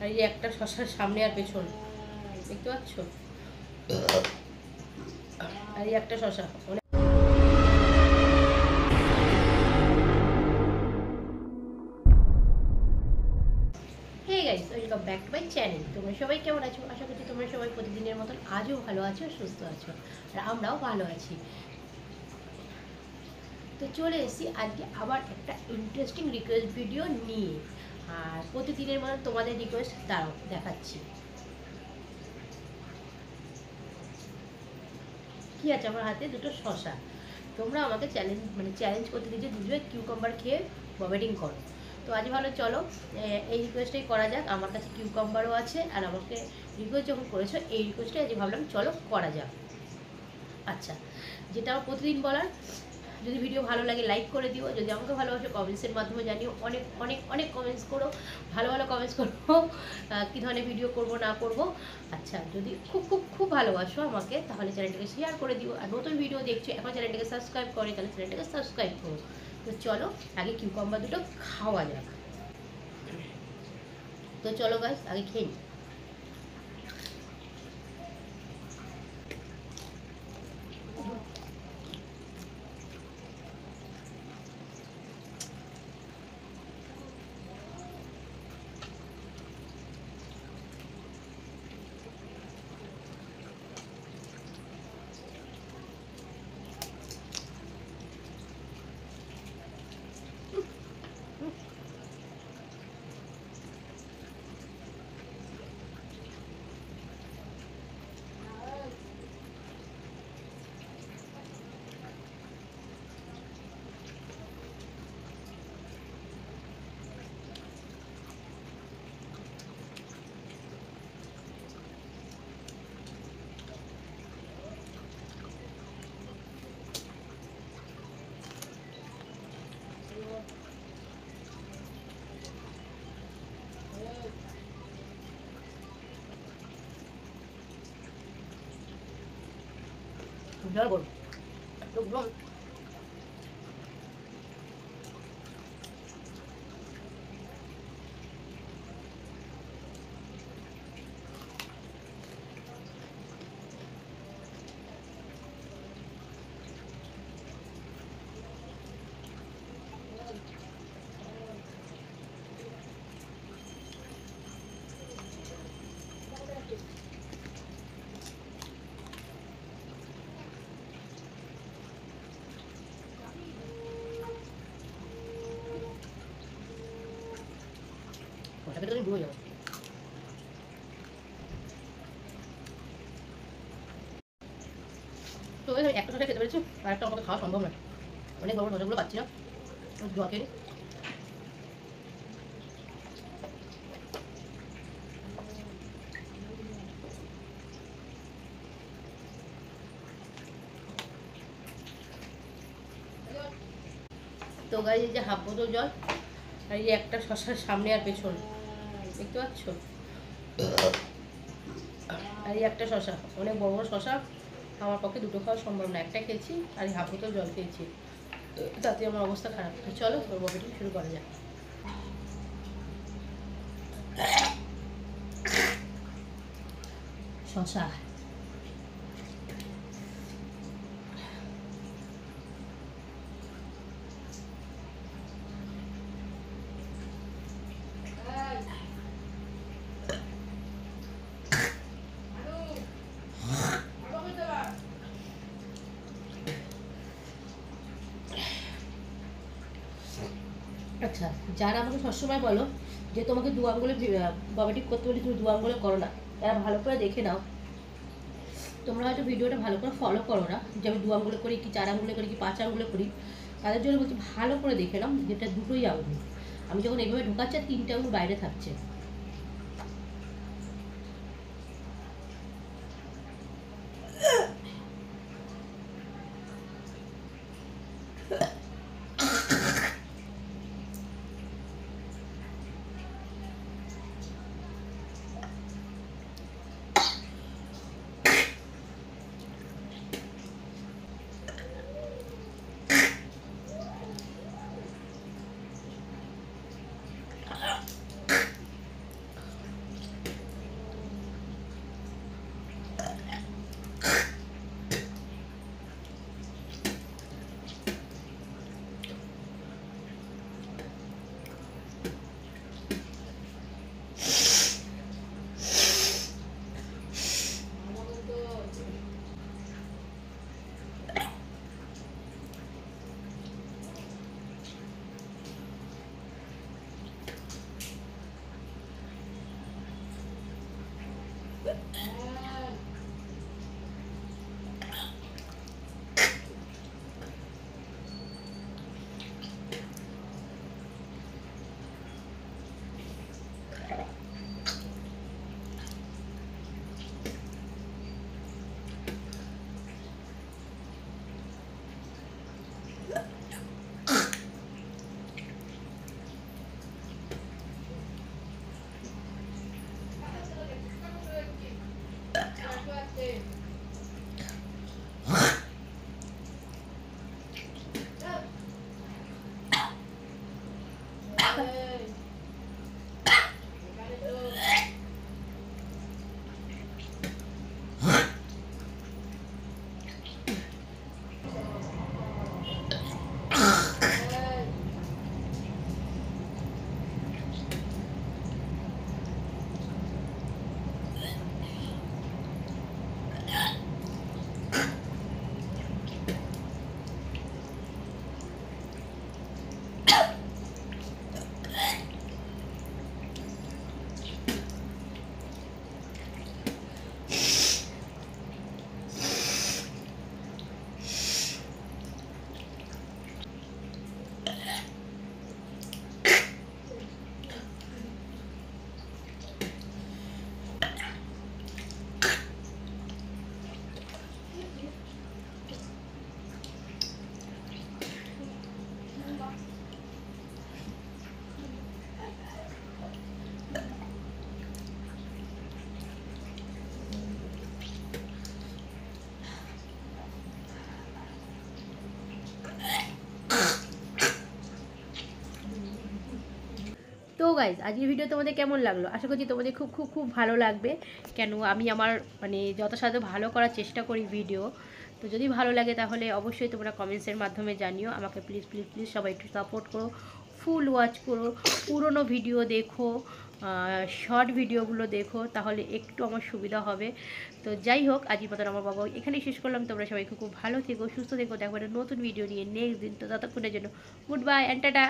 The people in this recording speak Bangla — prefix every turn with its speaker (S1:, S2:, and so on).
S1: আর এই একটা শশার সামনে আর পেছন দেখতে পাচ্ছ, আর এই একটা শশা। Hey guys, welcome back to my channel. তোমরা সবাই কেমন আছো? আশা করছি তোমরা সবাই প্রতিদিনের মতন আজও ভালো আছো, সুস্থ আছো, আর আমরাও ভালো আছি। তো চলে এসেছি আজকে আবার একটা ইন্টারেস্টিং রিকোয়েস্ট ভিডিও নিয়ে। আর প্রতিদিনের মতন তোমাদের রিকোয়েস্ট তারাও দেখাচ্ছি। কি আছে আমার হাতে? দুটো শশা। তোমরা আমাকে চ্যালেঞ্জ করতে দিয়েছো দুজনে কিউকাম্বার খেয়ে ভমিটিং করো। তো আজ ভালো, চলো এই রিকোয়েস্টটাই করা যাক। আমার কাছে কিউকাম্বারও আছে, আর আমাকে রিকোয়েস্ট যখন করেছো এই রিকোয়েস্টটাই আজ ভাবলাম চলো করা যাক। আচ্ছা, যেটা আমার প্রতিদিন বলার, যদি ভিডিও ভালো লাগে লাইক করে দিও, যদি আমাকে ভালোবাসো কমেন্টসের মাধ্যমে জানিও, অনেক অনেক অনেক কমেন্টস করো, ভালো ভালো কমেন্টস করো কী ধরনের ভিডিও করব না করব। আচ্ছা, যদি খুব খুব খুব ভালোবাসো আমাকে তাহলে চ্যানেলটাকে শেয়ার করে দিও, আর নতুন ভিডিও দেখছো এখন চ্যানেলটাকে সাবস্ক্রাইব করে তাহলে চ্যানেলটাকে সাবস্ক্রাইব করো। তো চলো আগে কিউকাম্বার দুটো খাওয়া যাক। তো চলো গাইস আগে খেয়ে নিই। জল বল একদম। ওটাকে তো ডুবে যাবো। তো একটা শশা খেতে পেরেছি, আর একটা আমাকে খাওয়া সম্ভব নয়, অনেক বড় শশাগুলো পাচ্ছি না। জল খেয়ে নিই। তো গাইস এই যে হাফ বোতল জল, আর এই একটা শশার সামনে আর পেছন দেখতে পাচ্ছ, আর এই একটা শশা, অনেক বড় বড় শশা, আমার পক্ষে দুটো খাওয়া সম্ভব না, একটা খেয়েছি আর এই হাফ বোতল জল খেয়েছি, তাতে আমার অবস্থা খারাপ। তো চলো তোর ভমিটিং শুরু করা যাক। শশা আচ্ছা, যারা আমাকে সবসময় বলো যে তোমাকে দু আঙ্গুলে ভমিটিং করতে বলি, তুমি দু আঙ্গুলে করো না, তারা ভালো করে দেখে নাও। তোমরা হয়তো ভিডিওটা ভালো করে ফলো করো না, যে আমি দু আঙ্গুলে করি কি 4 আঙ্গুলে করি কি 5 আঙ্গুলে করি, তাদের জন্য বলছি ভালো করে দেখে নাও যেটা দুটোই আঙ্গুল। আমি যখন এইভাবে ঢোকাচ্ছি 3টে আঙ্গুল বাইরে থাকছে। তো গাইজ আজকের ভিডিও তোমাদের কেমন লাগলো? আশা করছি তোমাদের খুব খুব খুব ভালো লাগবে। কেন আমি আমার মানে যথাসাধ্য ভালো করার চেষ্টা করি ভিডিও। তো যদি ভালো লাগে তাহলে অবশ্যই তোমরা কমেন্টসের মাধ্যমে জানিও। আমাকে প্লিজ প্লিজ প্লিজ সবাই একটু সাপোর্ট করো, ফুল ওয়াচ করো, পুরনো ভিডিও দেখো, শর্ট ভিডিওগুলো দেখো, তাহলে একটু আমার সুবিধা হবে। তো যাই হোক, আজকের মতন আমার বাবা এখানেই শেষ করলাম। তোমরা সবাই খুব খুব ভালো থেকো, সুস্থ থেকো। দেখো একটা নতুন ভিডিও নিয়ে নেক্সট দিন। তো ততক্ষণের জন্য গুড বাই অ্যান্ড টাটা।